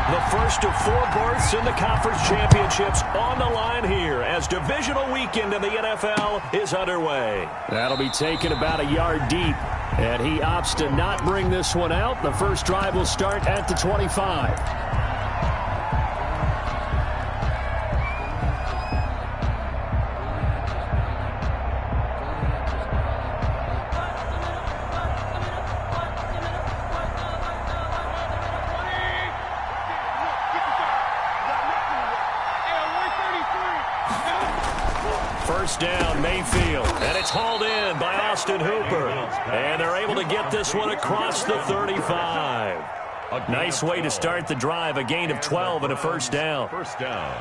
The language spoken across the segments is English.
The first of 4 berths in the conference championships on the line here as divisional weekend in the NFL is underway. That'll be taken about a yard deep, and he opts to not bring this one out. The first drive will start at the 25. First down, Mayfield, and it's hauled in by Austin Hooper. And they're able to get this one across the 35. Nice way to start the drive, a gain of 12 and a first down. First down.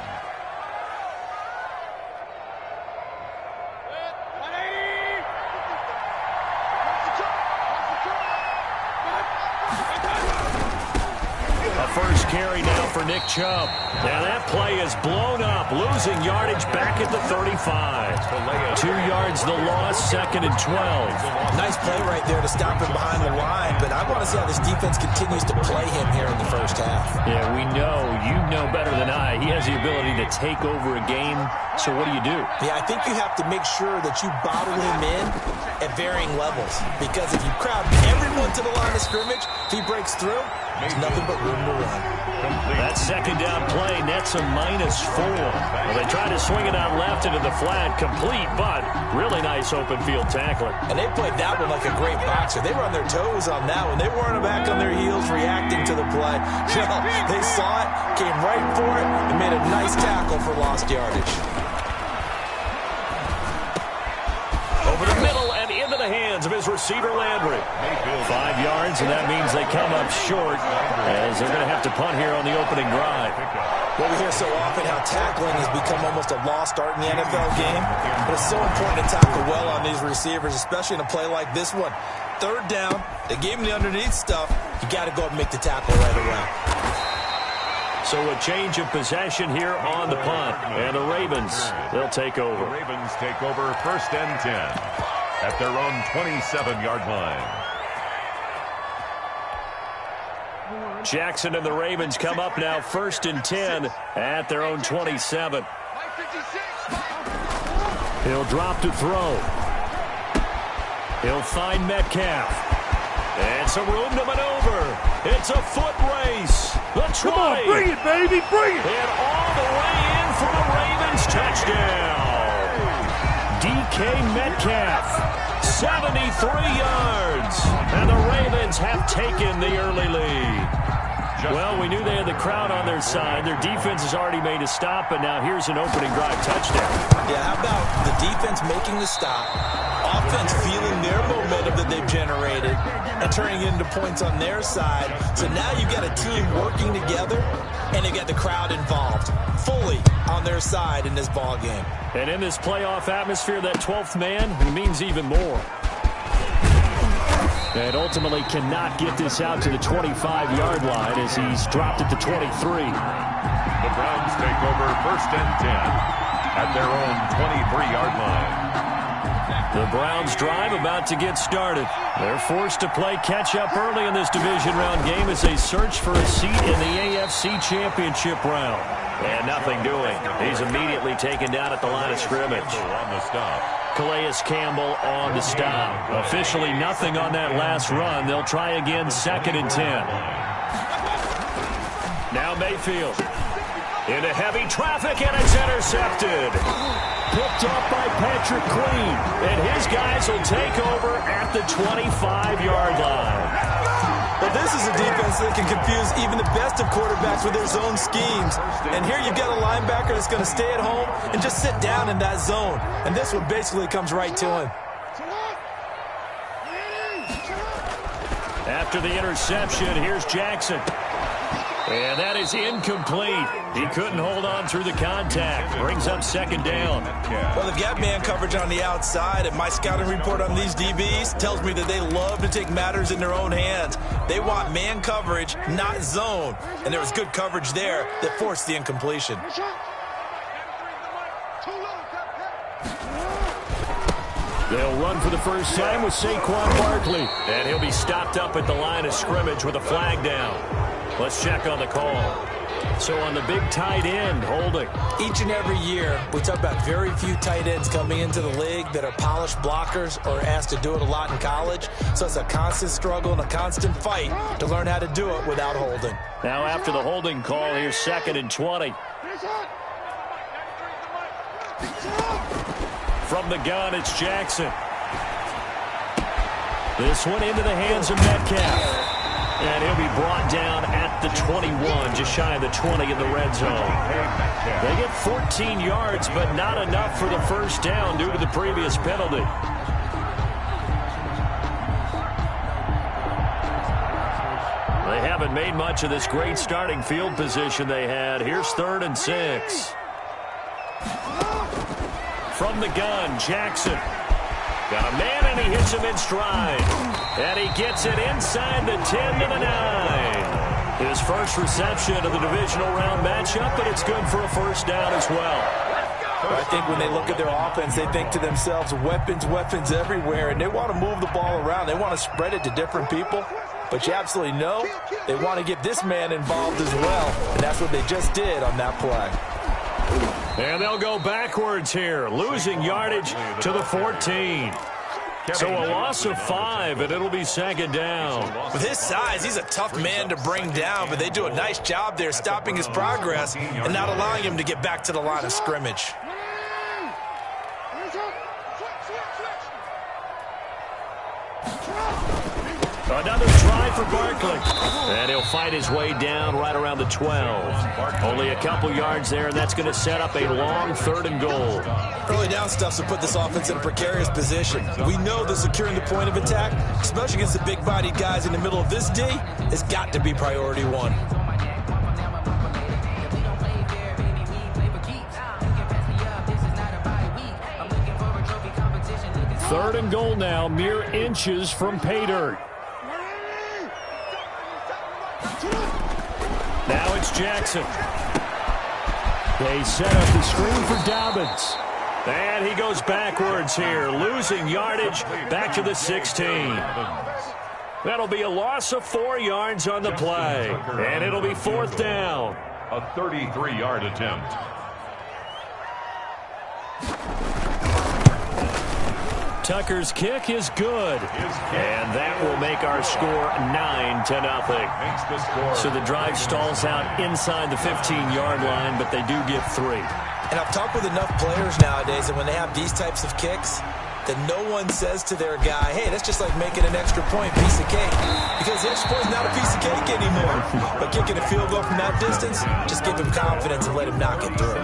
First carry now for Nick Chubb. Now that play is blown up, losing yardage back at the 35. 2 yards the loss, 2nd and 12. Nice play right there to stop him behind the line, but I want to see how this defense continues to play him here in the first half. Yeah, we know, you know better than I, he has the ability to take over a game, so what do? Yeah, I think you have to make sure that you bottle him in at varying levels, because if you crowd everyone to the line of scrimmage, if he breaks through, there's nothing but room to run. That second down play nets a -4. Well, they try to swing it out left into the flat, complete, but really nice open field tackling. And they played that one like a great boxer. They were on their toes on that one. They weren't back on their heels reacting to the play. No, they saw it, came right for it, and made a nice tackle for lost yardage. Over the middle and into the hands of his receiver, Landry. 5 yards, and that means they come up short as they're going to have to punt here on the opening drive. Well, we hear so often how tackling has become almost a lost art in the NFL game, but it's so important to tackle well on these receivers, especially in a play like this one. 3rd down, they gave him the underneath stuff. You got to go up and make the tackle right away. So a change of possession here on the punt. And the Ravens, they'll take over. The Ravens take over 1st and 10 at their own 27-yard line. Jackson and the Ravens come up now 1st and 10 at their own 27. He'll drop to throw. He'll find Metcalf. And some room to maneuver. It's a foot race. The 20. Come on, bring it, baby, bring it. And all the way in for a Ravens touchdown. DK Metcalf, 73 yards. And the Ravens have taken the early lead. Well, we knew they had the crowd on their side. Their defense has already made a stop, and now here's an opening drive touchdown. Yeah, how about the defense making the stop, offense feeling their momentum that they've generated, and turning it into points on their side. So now you've got a team working together, and they've got the crowd involved fully on their side in this ball game. And in this playoff atmosphere, that 12th man means even more. And ultimately cannot get this out to the 25-yard line as he's dropped at the 23. The Browns take over 1st and 10 at their own 23-yard line. The Browns drive about to get started. They're forced to play catch-up early in this division round game as they search for a seat in the AFC Championship round. And nothing doing. He's immediately taken down at the line of scrimmage. On the stop. Calais Campbell on the stop. Officially nothing on that last run. They'll try again 2nd and 10. Now Mayfield. Into heavy traffic, and it's intercepted. Picked up by Patrick Queen. And his guys will take over at the 25-yard line. But this is a defense that can confuse even the best of quarterbacks with their zone schemes. And here you've got a linebacker that's going to stay at home and just sit down in that zone. And this one basically comes right to him. After the interception, here's Jackson. And that is incomplete. He couldn't hold on through the contact. Brings up 2nd down. Well, they've got man coverage on the outside, and my scouting report on these DBs tells me that they love to take matters in their own hands. They want man coverage, not zone. And there was good coverage there that forced the incompletion. They'll run for the first time with Saquon Barkley. And he'll be stopped up at the line of scrimmage with a flag down. Let's check on the call. So on the big tight end, holding. Each and every year, we talk about very few tight ends coming into the league that are polished blockers or asked to do it a lot in college. So it's a constant struggle and a constant fight to learn how to do it without holding. Now after the holding call, here's 2nd and 20. From the gun, it's Jackson. This one into the hands of Metcalf. And he'll be brought down at the 21, just shy of the 20 in the red zone. They get 14 yards, but not enough for the first down due to the previous penalty. They haven't made much of this great starting field position they had. Here's 3rd and 6. From the gun, Jackson. Got a man, and he hits him in stride. And he gets it inside the 10 to the 9. His first reception of the divisional round matchup, but it's good for a first down as well. I think when they look at their offense, they think to themselves, weapons, weapons everywhere, and they want to move the ball around. They want to spread it to different people. But you absolutely know they want to get this man involved as well, and that's what they just did on that play. And they'll go backwards here, losing yardage to the 14. So a loss of 5, and it'll be 2nd down. With his size, he's a tough man to bring down, but they do a nice job there stopping his progress and not allowing him to get back to the line of scrimmage. Another try for Barkley. And he'll fight his way down right around the 12. Only a couple yards there, and that's going to set up a long 3rd and goal. Early down stuff's to put this offense in a precarious position. We know that securing the point of attack, especially against the big-bodied guys in the middle of this D, has got to be priority 1. Third and goal now, mere inches from pay dirt. Now it's Jackson. They set up the screen for Dobbins. And he goes backwards here, losing yardage back to the 16. That'll be a loss of 4 yards on the play. And it'll be 4th down. A 33-yard attempt. Tucker's kick is good. And that will make our score 9-0. So the drive stalls out inside the 15-yard line, but they do get 3. And I've talked with enough players nowadays that when they have these types of kicks, that no one says to their guy, hey, that's just like making an extra point, piece of cake. Because the extra point is not a piece of cake anymore. But kicking a field goal from that distance, just give him confidence and let him knock it through.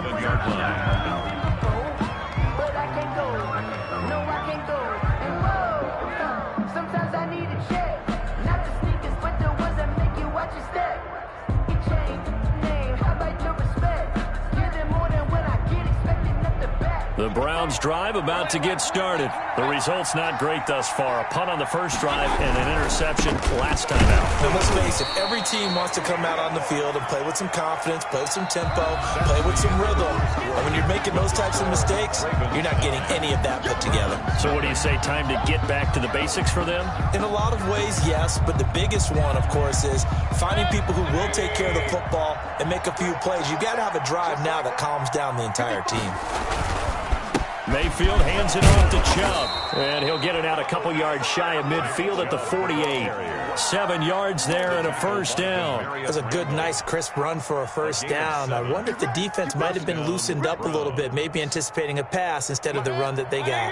The Browns drive about to get started. The result's not great thus far. A punt on the first drive and an interception last time out. Now let's face it, every team wants to come out on the field and play with some confidence, play with some tempo, play with some rhythm. And when you're making those types of mistakes, you're not getting any of that put together. So what do you say, time to get back to the basics for them? In a lot of ways, yes, but the biggest one, of course, is finding people who will take care of the football and make a few plays. You've got to have a drive now that calms down the entire team. Mayfield hands it off to Chubb, and he'll get it out a couple yards shy of midfield at the 48. 7 yards there and a first down. That was a good, nice, crisp run for a first down. I wonder if the defense might have been loosened up a little bit, maybe anticipating a pass instead of the run that they got.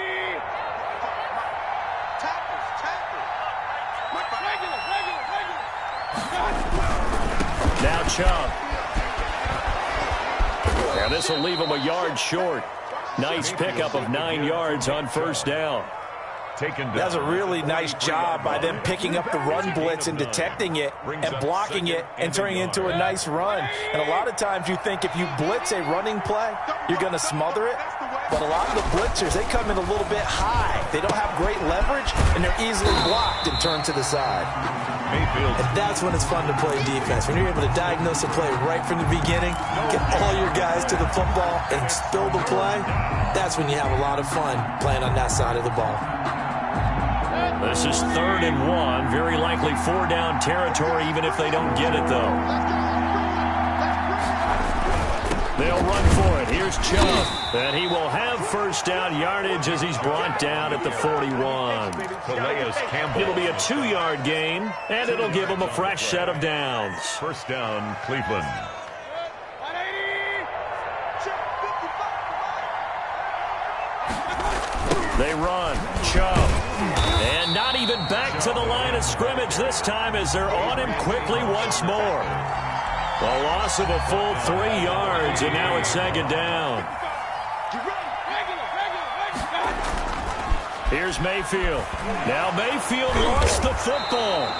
Now Chubb. And this will leave him a yard short. Nice pickup of 9 yards on first down. That's a really nice job by them picking up the run blitz and detecting it and blocking it and turning it into a nice run. And a lot of times you think if you blitz a running play, you're going to smother it. But a lot of the blitzers, they come in a little bit high. They don't have great leverage, and they're easily blocked and turned to the side. And that's when it's fun to play defense. When you're able to diagnose a play right from the beginning, get all your guys to the football and spill the play, that's when you have a lot of fun playing on that side of the ball. This is 3rd and 1. Very likely 4-down territory, even if they don't get it, though. They'll run for it. Here's Chubb. And he will have 1st down yardage as he's brought down at the 41. It'll be a 2-yard gain, and it'll give him a fresh set of downs. 1st down, Cleveland. They run. Chubb. And not even back to the line of scrimmage this time as they're on him quickly once more. A loss of a full 3 yards, and now it's 2nd down. Here's Mayfield. Now Mayfield lost the football.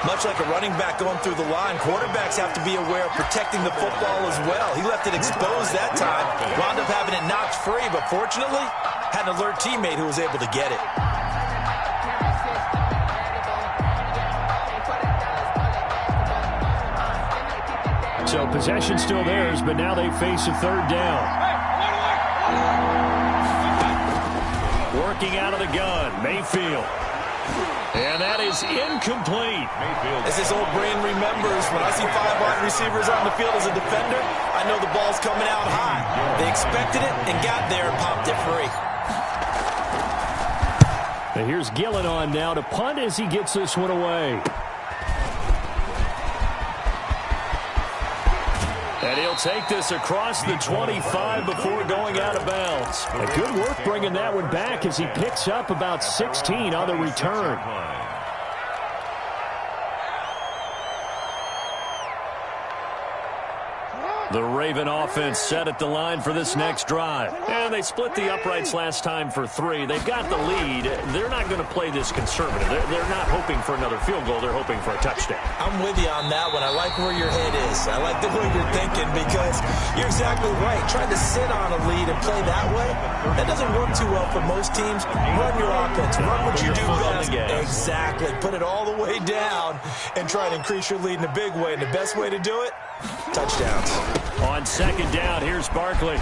Much like a running back going through the line, quarterbacks have to be aware of protecting the football as well. He left it exposed that time, wound up having it knocked free, but fortunately, had an alert teammate who was able to get it. So possession still theirs, but now they face a 3rd down. Working out of the gun, Mayfield. And that is incomplete. As his old brain remembers, when I see 5 wide receivers on the field as a defender, I know the ball's coming out high. They expected it and got there and popped it free. And here's Gillen on now to punt as he gets this one away. And he'll take this across the 25 before going out of bounds. A good work bringing that one back as he picks up about 16 on the return. The Raven offense set at the line for this next drive. And they split the uprights last time for 3. They've got the lead. They're not going to play this conservative. They're not hoping for another field goal. They're hoping for a touchdown. I'm with you on that one. I like where your head is. I like the way you're thinking because you're exactly right. Trying to sit on a lead and play that way, that doesn't work too well for most teams. Run your offense. Run what you do best. Exactly. Put it all the way down and try to increase your lead in a big way. And the best way to do it, touchdowns. On 2nd down, here's Barkley.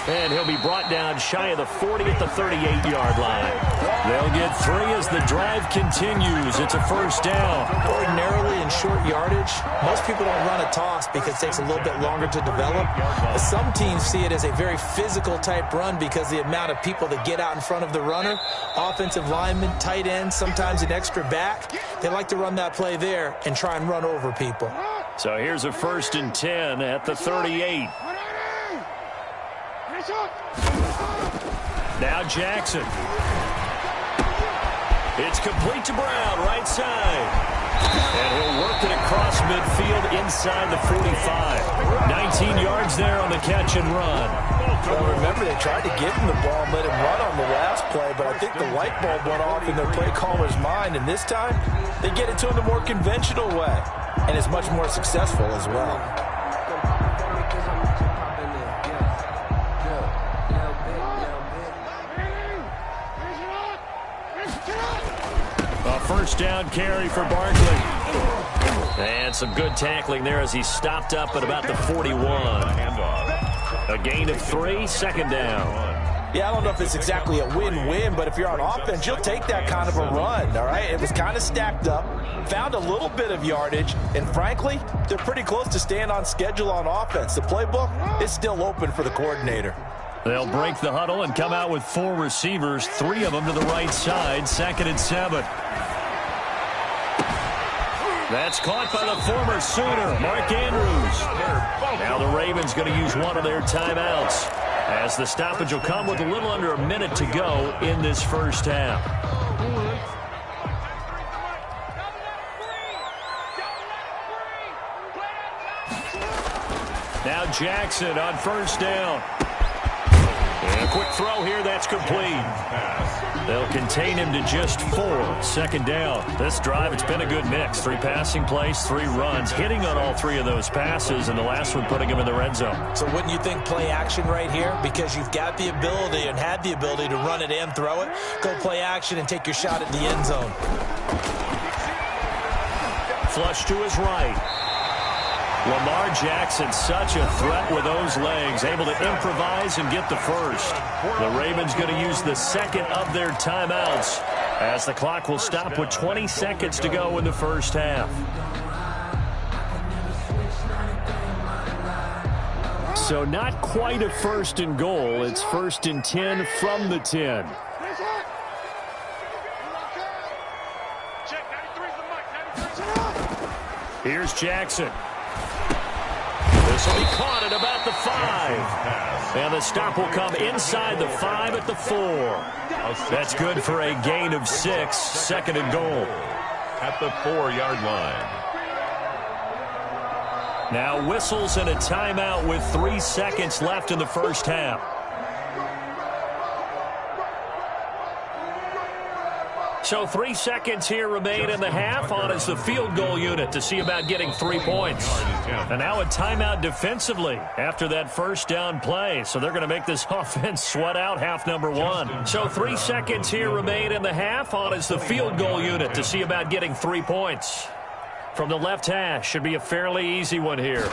And he'll be brought down shy of the 40 at the 38-yard line. They'll get 3 as the drive continues. It's a 1st down. Ordinarily in short yardage, most people don't run a toss because it takes a little bit longer to develop. But some teams see it as a very physical type run because the amount of people that get out in front of the runner, offensive linemen, tight ends, sometimes an extra back, they like to run that play there and try and run over people. So here's a 1st and 10 at the 38. Now Jackson. It's complete to Brown, right side. And he'll work it across midfield inside the 45. 19 yards there on the catch and run. Well, remember, they tried to give him the ball and let him run on the last play, but I think the light bulb went off in their play caller's mind, and this time they get it to him the more conventional way, and it's much more successful as well. A 1st down carry for Barkley. And some good tackling there as he stopped up at about the 41. A gain of 3, 2nd down. Yeah, I don't know if it's exactly a win-win, but if you're on offense, you'll take that kind of a run, all right? It was kind of stacked up, found a little bit of yardage, and frankly, they're pretty close to staying on schedule on offense. The playbook is still open for the coordinator. They'll break the huddle and come out with 4 receivers, 3 of them to the right side, 2nd and 7. That's caught by the former Sooner, Mark Andrews. Now the Ravens going to use one of their timeouts, as the stoppage will come with a little under a minute to go in this 1st half. Now Jackson on 1st down. And a quick throw here, that's complete. They'll contain him to just 4. 2nd down. This drive, it's been a good mix. 3 passing plays, 3 runs, hitting on all 3 of those passes, and the last one putting him in the red zone. So wouldn't you think play action right here? Because you've got the ability and had the ability to run it and throw it. Go play action and take your shot at the end zone. Flush to his right. Lamar Jackson, such a threat with those legs, able to improvise and get the first. The Ravens going to use the second of their timeouts as the clock will stop with 20 seconds to go in the first half. So not quite a first and goal. It's first and 10 from the 10. Here's Jackson. This will be caught at about the 5. And the stop will come inside the 5 at the 4. That's good for a gain of 6. Second and goal. At the 4-yard line. Now whistles and a timeout with 3 seconds left in the first half. So 3 seconds here remain in the half. On is the field goal unit to see about getting 3 points. And now a timeout defensively after that first down play. So they're going to make this offense sweat out half number 1. So 3 seconds here remain in the half. On is the field goal unit to see about getting 3 points. From the left hash, should be a fairly easy one here.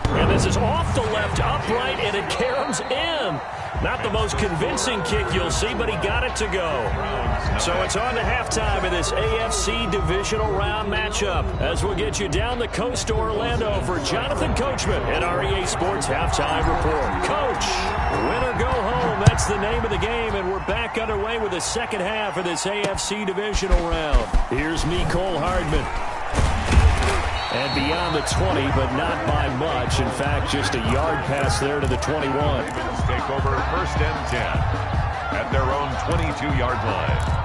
And this is off the left upright, and it caroms in. Not the most convincing kick you'll see, but he got it to go. So it's on to halftime in this AFC divisional round matchup as we'll get you down the coast to Orlando for Jonathan Coachman at our EA Sports Halftime Report. Coach, win or go home, that's the name of the game, and we're back underway with the second half of this AFC divisional round. Here's Mecole Hardman. And beyond the 20, but not by much. In fact, just a yard pass there to the 21. Ravens take over first and 10 at their own 22-yard line.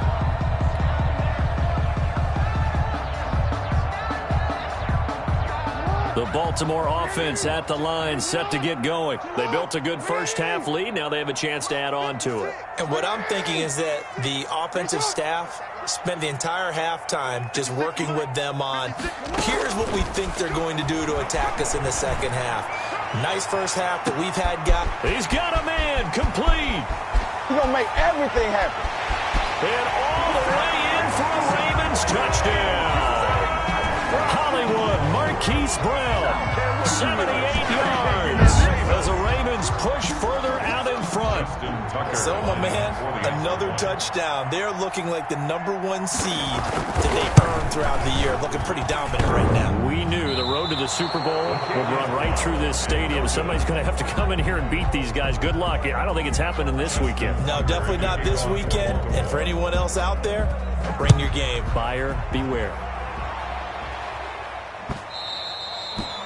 The Baltimore offense at the line, set to get going. They built a good first-half lead. Now they have a chance to add on to it. And what I'm thinking is that the offensive staff spent the entire halftime just working with them on, here's what we think they're going to do to attack us in the second half. Nice first half that we've had. He's got a man, complete. He's going to make everything happen. And all the way in for a Ravens touchdown. Hollywood Marquise Brown, 78 yards as the Ravens push further out in front. So, my man, another touchdown. They're looking like the #1 seed that they earned throughout the year. Looking pretty dominant right now. We knew the road to the Super Bowl would run right through this stadium. Somebody's going to have to come in here and beat these guys. Good luck. I don't think it's happening this weekend. No, definitely not this weekend. And for anyone else out there, bring your game. Buyer beware.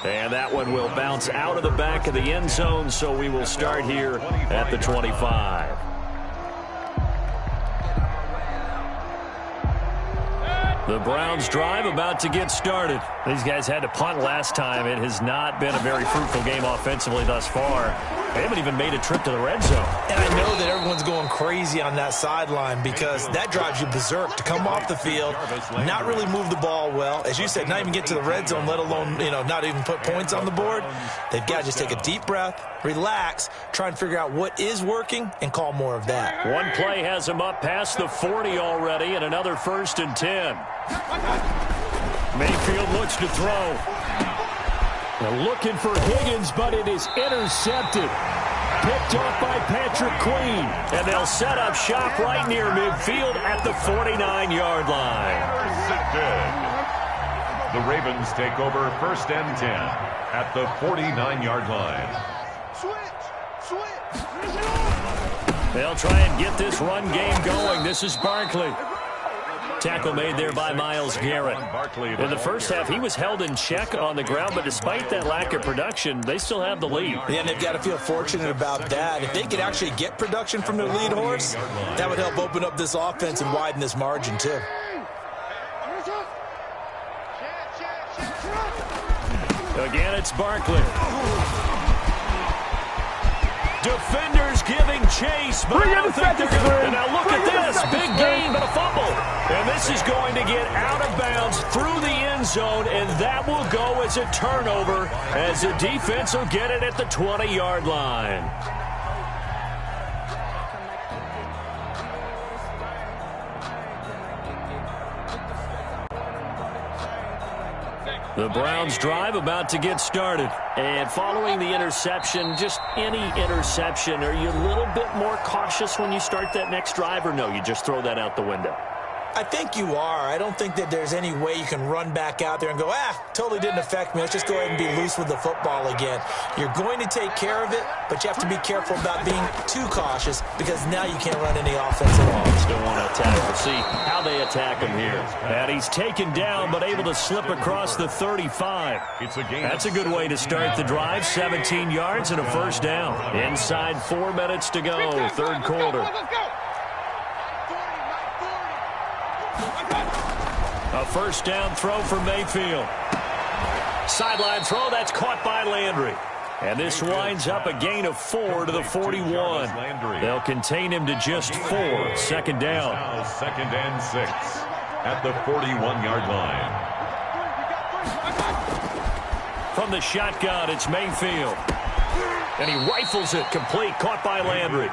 And that one will bounce out of the back of the end zone, so we will start here at the 25. The Browns drive about to get started. These guys had to punt last time. It has not been a very fruitful game offensively thus far. They haven't even made a trip to the red zone. And I know that everyone's going crazy on that sideline because that drives you berserk to come off the field, not really move the ball well. As you said, not even get to the red zone, let alone, not even put points on the board. They've got to just take a deep breath, relax, try and figure out what is working, and call more of that. One play has him up past the 40 already, and another first and 10. Mayfield looks to throw. They're looking for Higgins, but it is intercepted. Picked off by Patrick Queen. And they'll set up shop right near midfield at the 49-yard line. The Ravens take over first and 10 at the 49-yard line. They'll try and get this run game going. This is Barkley. Tackle made there by Myles Garrett. In the first half, he was held in check on the ground, but despite that lack of production, they still have the lead. Yeah, and they've got to feel fortunate about that. If they could actually get production from their lead horse, that would help open up this offense and widen this margin, too. Again, it's Barkley. Defenders giving chase, but I don't think they're going to. Now look at this. Big gain, but a fumble. And this is going to get out of bounds through the end zone, and that will go as a turnover as the defense will get it at the 20-yard line. The Browns drive about to get started. And following the interception, just any interception, are you a little bit more cautious when you start that next drive, or no, you just throw that out the window? I think you are. I don't think that there's any way you can run back out there and go, totally didn't affect me. Let's just go ahead and be loose with the football again. You're going to take care of it, but you have to be careful about being too cautious because now you can't run any offense at all. Still want to attack. We'll see how they attack him here. And he's taken down but able to slip across the 35. That's a good way to start the drive. 17 yards and a first down. Inside 4 minutes to go, third quarter. A first down throw for Mayfield. Sideline throw, that's caught by Landry. And this winds up a gain of 4 to the 41. They'll contain him to just 4. Second down. Now second and 6 at the 41-yard line. From the shotgun, it's Mayfield. And he rifles it complete, caught by Landry.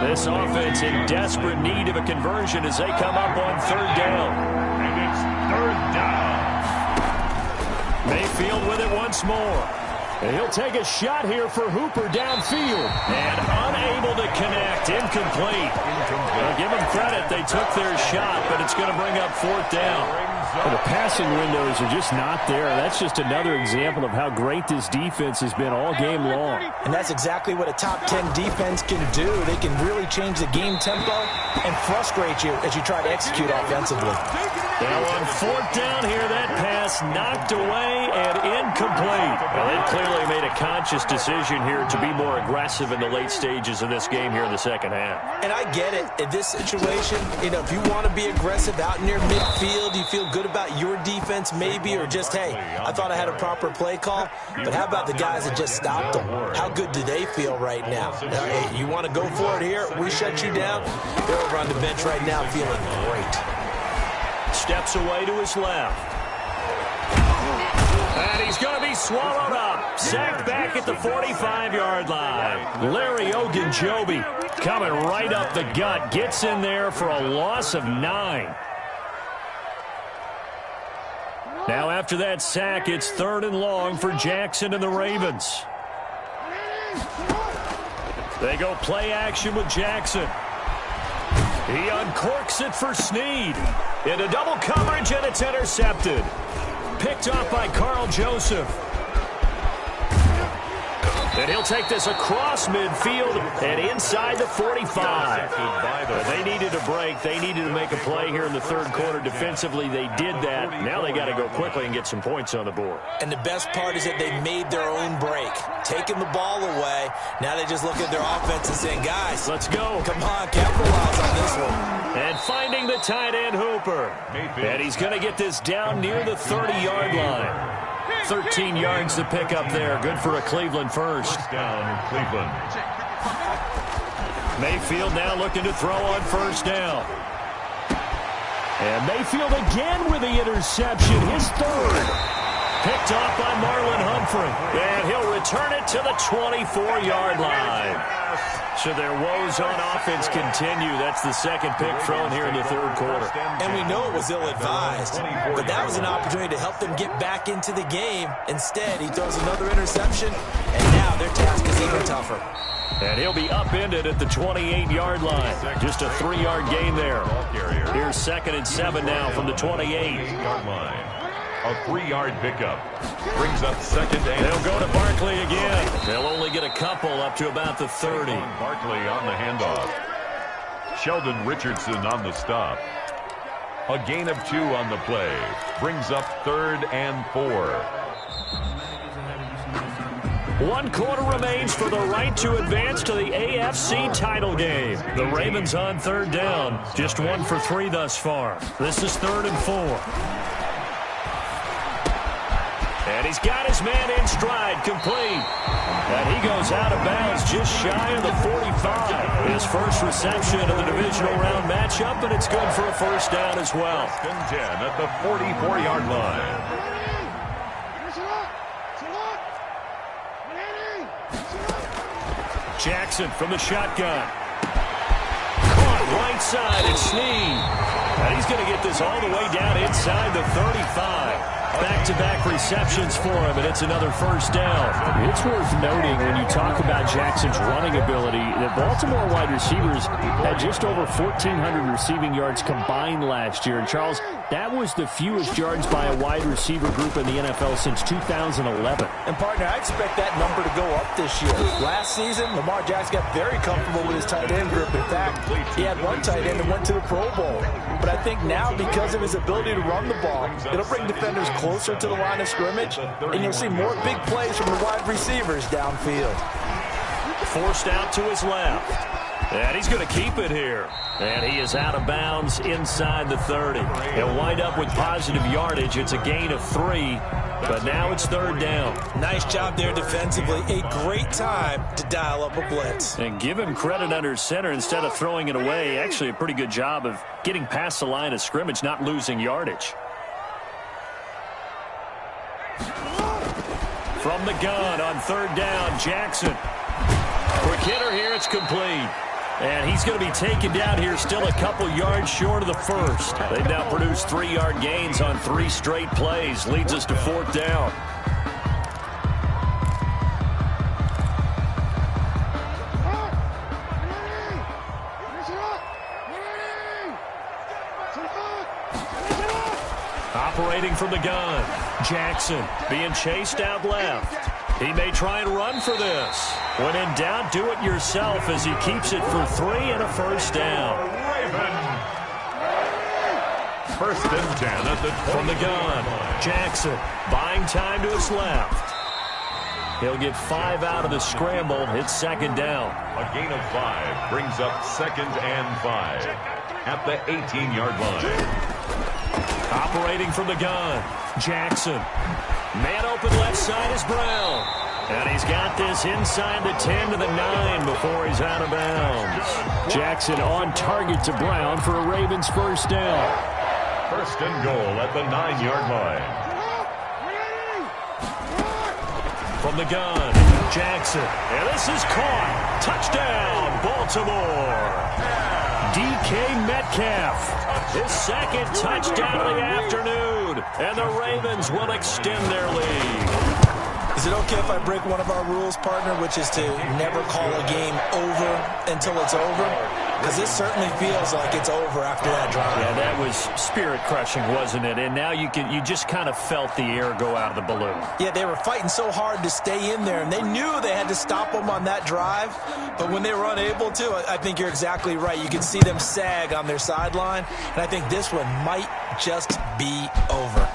This offense in desperate need of a conversion as they come up on third down. And it's third down. Mayfield with it once more. And he'll take a shot here for Hooper downfield. And unable to connect, incomplete. Well, give them credit, they took their shot, but it's going to bring up fourth down. Well, the passing windows are just not there. That's just another example of how great this defense has been all game long. And that's exactly what a top 10 defense can do. They can really change the game tempo and frustrate you as you try to execute offensively. Now on fourth down here, that pass knocked away and incomplete. Well, they clearly made a conscious decision here to be more aggressive in the late stages of this game here in the second half. And I get it. In this situation, if you want to be aggressive out near midfield, you feel good about your defense maybe, or just, hey, I thought I had a proper play call. But how about the guys that just stopped them? How good do they feel right now? Hey, you want to go for it here? We shut you down. They're over on the bench right now feeling great. Steps away to his left. And he's going to be swallowed up. Sacked back at the 45-yard line. Larry Ogunjobi coming right up the gut. Gets in there for a loss of 9. Now after that sack, it's third and long for Jackson and the Ravens. They go play action with Jackson. He uncorks it for Snead. Into double coverage, and it's intercepted. Picked off by Carl Joseph. And he'll take this across midfield and inside the 45. But they needed a break. They needed to make a play here in the third quarter. Defensively, they did that. Now they got to go quickly and get some points on the board. And the best part is that they made their own break. Taking the ball away. Now they just look at their offense and saying, guys, let's go. Come on, capitalize on this one. And finding the tight end Hooper. And he's going to get this down near the 30-yard line. 13 yards to pick up there. Good for a Cleveland first. Down, Cleveland. Mayfield now looking to throw on first down. And Mayfield again with the interception. His third. Picked off by Marlon Humphrey. And he'll return it to the 24-yard line. So their woes on offense continue. That's the second pick thrown here in the third quarter. And we know it was ill-advised, but that was an opportunity to help them get back into the game. Instead, he throws another interception, and now their task is even tougher. And he'll be upended at the 28-yard line. Just a 3-yard gain there. Here's second and 7 now from the 28-yard line. A 3-yard pickup. Brings up second and... They'll go to Barkley again. They'll only get a couple up to about the 30. Barkley on the handoff. Sheldon Richardson on the stop. A gain of 2 on the play. Brings up third and 4. 1 quarter remains for the right to advance to the AFC title game. The Ravens on third down. Just 1 for 3 thus far. This is third and 4. And he's got his man in stride, complete. And he goes out of bounds just shy of the 45. His first reception of the divisional round matchup, but it's good for a first down as well. 10 at the 44-yard line. Jackson from the shotgun. Caught right side, it's Snead. And he's going to get this all the way down inside the 35. Back-to-back receptions for him, and it's another first down. It's worth noting when you talk about Jackson's running ability that Baltimore wide receivers had just over 1,400 receiving yards combined last year. And, Charles, that was the fewest yards by a wide receiver group in the NFL since 2011. And, partner, I expect that number to go up this year. Last season, Lamar Jackson got very comfortable with his tight end group. In fact, he had one tight end that went to the Pro Bowl. But I think now, because of his ability to run the ball, it'll bring defenders closer to the line of scrimmage, and you'll see more big plays from the wide receivers downfield. Forced out to his left. And he's going to keep it here. And he is out of bounds inside the 30. He'll wind up with positive yardage. It's a gain of 3, but now it's third down. Nice job there defensively. A great time to dial up a blitz. And give him credit under center instead of throwing it away. Actually, a pretty good job of getting past the line of scrimmage, not losing yardage. From the gun on third down, Jackson. Quick hitter here, it's complete. And he's going to be taken down here, still a couple yards short of the first. They've now produced 3-yard gains on 3 straight plays. Leads us to fourth down. Operating from the gun, Jackson being chased out left. He may try and run for this. When in doubt, do it yourself as he keeps it for 3 and a first down. First and 10 at the 20. From the gun, Jackson buying time to his left. He'll get 5 out of the scramble. It's second down. A gain of 5 brings up second and 5 at the 18-yard line. Operating from the gun, Jackson. Man open left side is Brown. And he's got this inside the 10 to the 9 before he's out of bounds. Jackson on target to Brown for a Ravens first down. First and goal at the 9-yard line. From the gun, Jackson. And this is caught. Touchdown, Baltimore. DK Metcalf, his second touchdown of the afternoon, and the Ravens will extend their lead. Is it okay if I break one of our rules, partner, which is to never call a game over until it's over? Because this certainly feels like it's over after that drive. Yeah, that was spirit-crushing, wasn't it? And now you just kind of felt the air go out of the balloon. Yeah, they were fighting so hard to stay in there, and they knew they had to stop them on that drive. But when they were unable to, I think you're exactly right. You can see them sag on their sideline, and I think this one might just be over.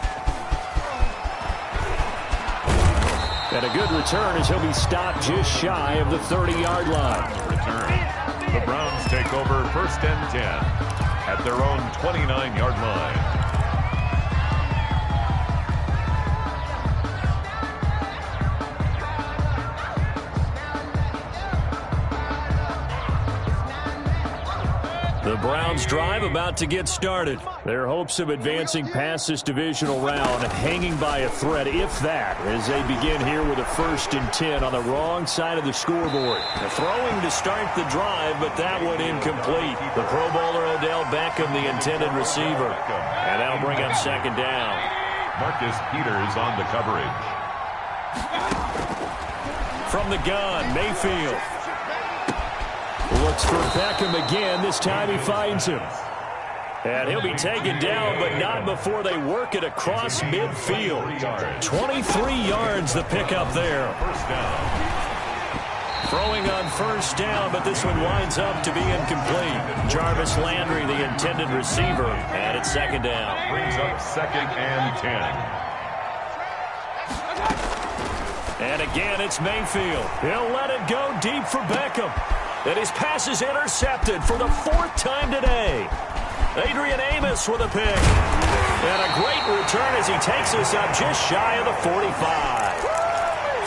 And a good return as he'll be stopped just shy of the 30-yard line. Return. The Browns take over first and 10 at their own 29-yard line. The Browns drive about to get started. Their hopes of advancing past this divisional round hanging by a thread, if that, as they begin here with a first and 10 on the wrong side of the scoreboard. They're throwing to start the drive, but that one incomplete. The Pro Bowler Odell Beckham, the intended receiver. And that'll bring up second down. Marcus Peters on the coverage. From the gun, Mayfield. Looks for Beckham again. This time he finds him. And he'll be taken down, but not before they work it across midfield. 23 yards the pickup there. First down. Throwing on first down, but this one winds up to be incomplete. Jarvis Landry, the intended receiver, and it's second down. Brings up second and 10. And again, it's Mayfield. He'll let it go deep for Beckham. And his pass is intercepted for the 4th time today. Adrian Amos with a pick. And a great return as he takes us up just shy of the 45.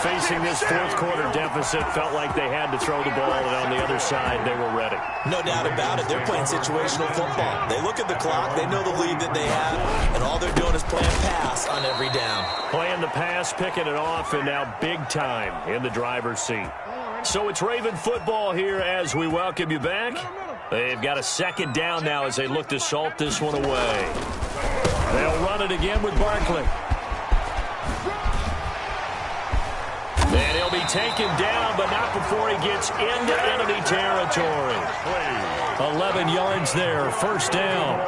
Facing this fourth quarter deficit, felt like they had to throw the ball, and on the other side, they were ready. No doubt about it. They're playing situational football. They look at the clock, they know the lead that they have, and all they're doing is playing pass on every down. Playing the pass, picking it off, and now big time in the driver's seat. So it's Raven football here as we welcome you back. They've got a second down now as they look to salt this one away. They'll run it again with Barkley. taken down, but not before he gets into enemy territory. 11 yards there, first down.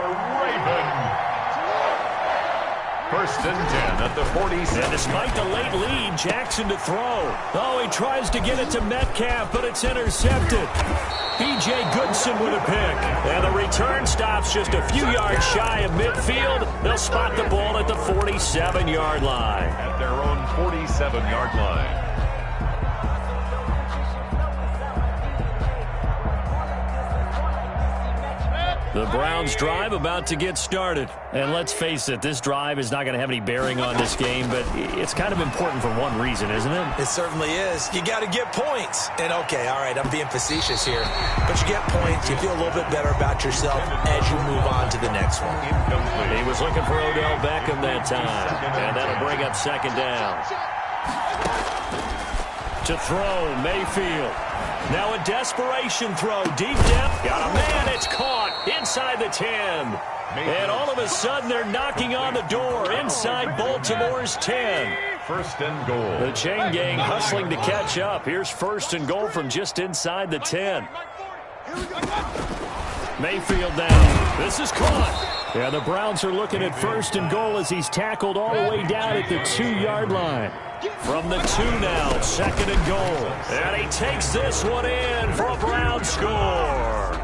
First and 10 at the 47. And despite the late lead, Jackson to throw. Oh, he tries to get it to Metcalf, but it's intercepted. B.J. Goodson with a pick. And the return stops just a few yards shy of midfield. They'll spot the ball at the 47-yard line. At their own 47-yard line. The Browns drive about to get started. And let's face it, this drive is not going to have any bearing on this game, but it's kind of important for one reason, isn't it? It certainly is. You got to get points. And okay, all right, I'm being facetious here, but you get points, you feel a little bit better about yourself as you move on to the next one. He was looking for Odell Beckham that time, and that'll bring up second down. To throw, Mayfield. Now a desperation throw, deep depth. Got a man, it's caught inside the 10. And all of a sudden, they're knocking on the door inside Baltimore's 10. First and goal. The chain gang hustling to catch up. Here's first and goal from just inside the 10. Mayfield now. This is caught. Yeah, the Browns are looking at first and goal as he's tackled all the way down at the 2-yard line. From the 2 now, second and goal. And he takes this one in for a Brown score.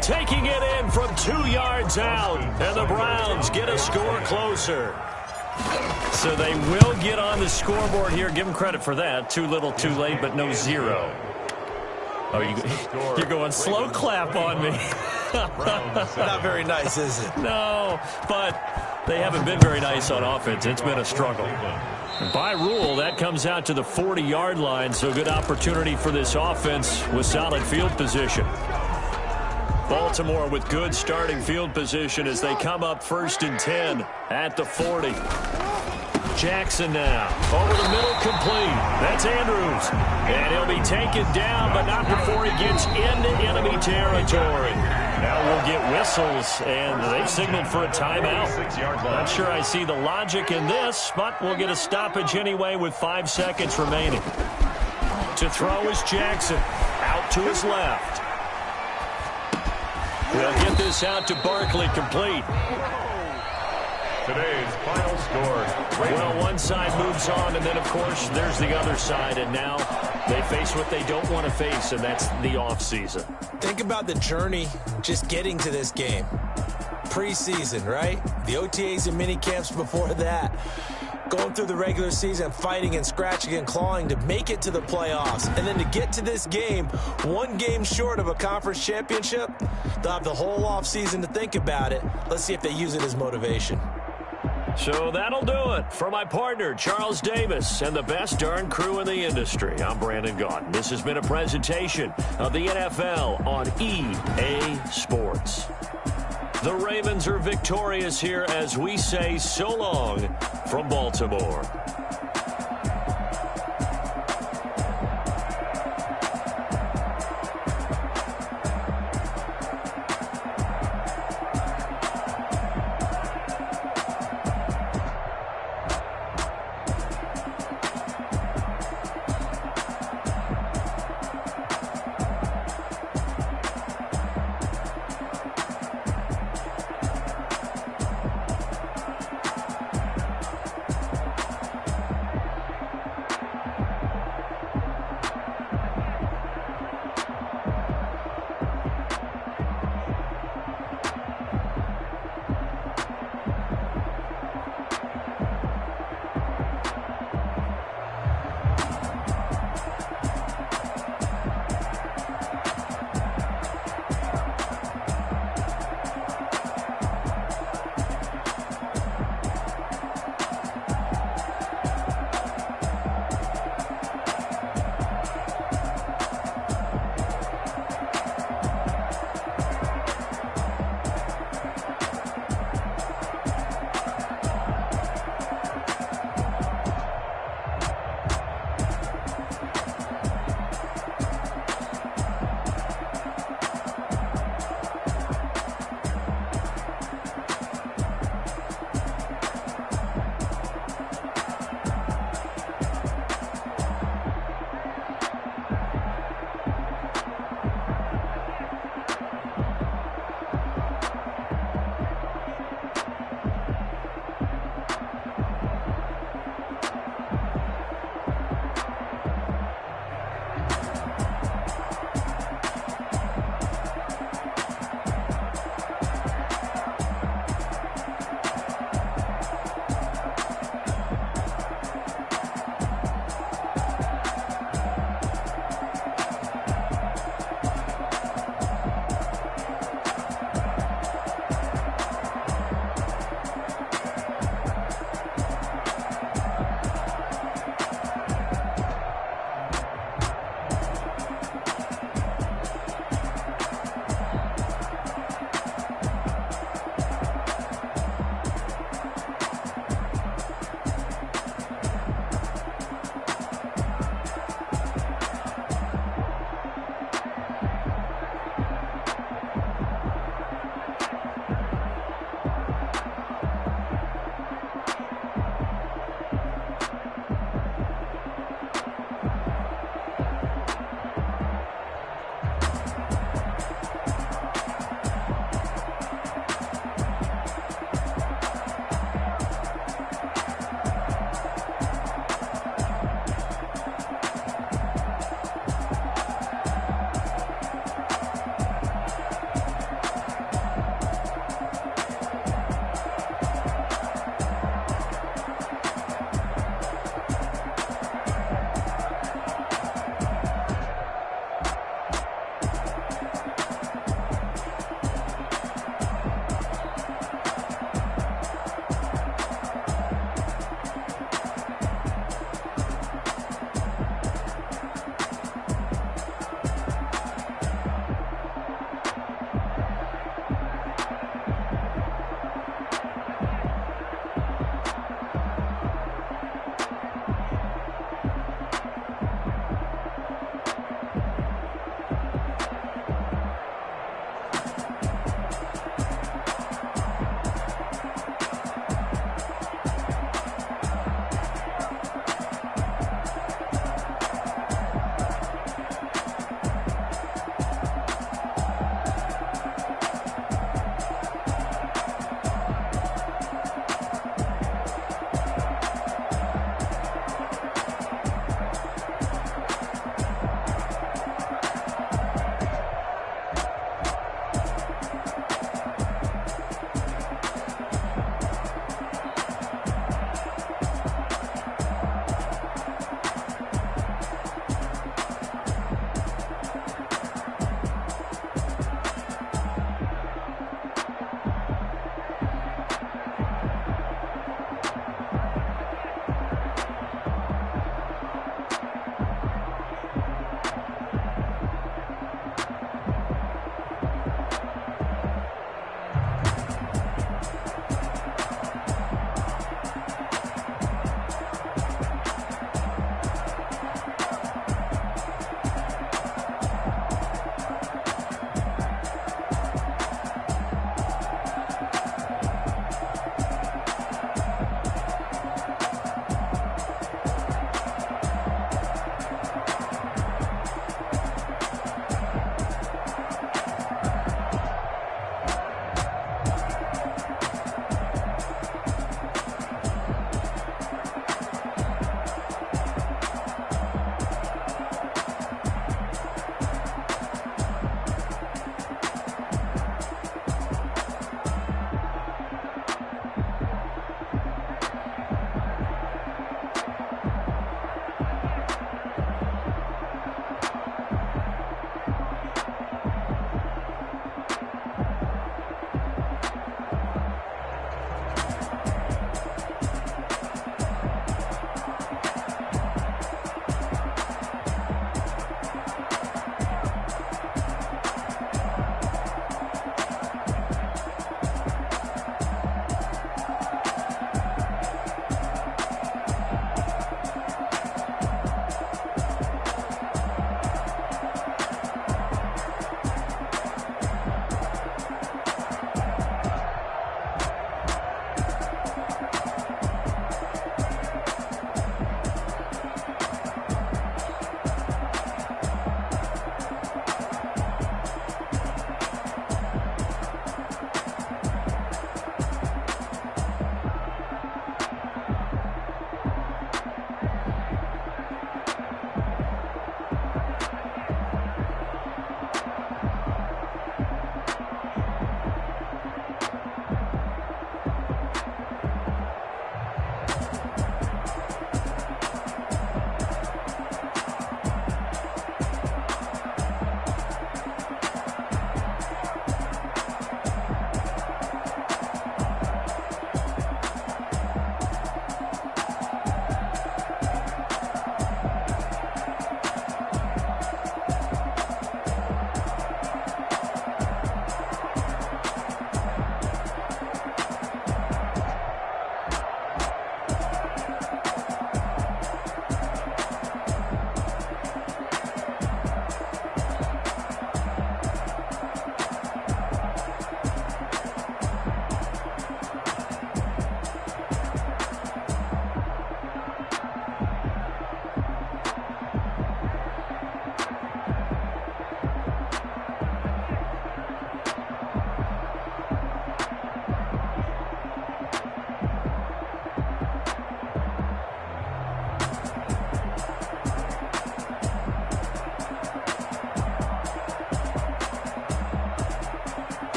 Taking it in from 2 yards out. And the Browns get a score closer. So they will get on the scoreboard here. Give them credit for that. Too little, too late, but no 0. Oh, you're going slow clap on me. Not very nice, is it? No, but they haven't been very nice on offense. It's been a struggle. By rule, that comes out to the 40-yard line, so good opportunity for this offense with solid field position. Baltimore with good starting field position as they come up first and 10 at the 40. Jackson now. Over the middle, complete. That's Andrews. And he'll be taken down, but not before he gets into enemy territory. Now we'll get whistles, and they've signaled for a timeout. Not sure I see the logic in this, but we'll get a stoppage anyway with 5 seconds remaining. To throw is Jackson. Out to his left. We'll get this out to Barkley, complete. Today's final score. Well, one side moves on, and then, of course, there's the other side. And now they face what they don't want to face, and that's the offseason. Think about the journey just getting to this game. Preseason, right? The OTAs and mini camps before that. Going through the regular season, fighting and scratching and clawing to make it to the playoffs. And then to get to this game, one game short of a conference championship, they'll have the whole offseason to think about it. Let's see if they use it as motivation. So that'll do it for my partner, Charles Davis, and the best darn crew in the industry. I'm Brandon Gaudin. This has been a presentation of the NFL on EA Sports. The Ravens are victorious here as we say so long from Baltimore.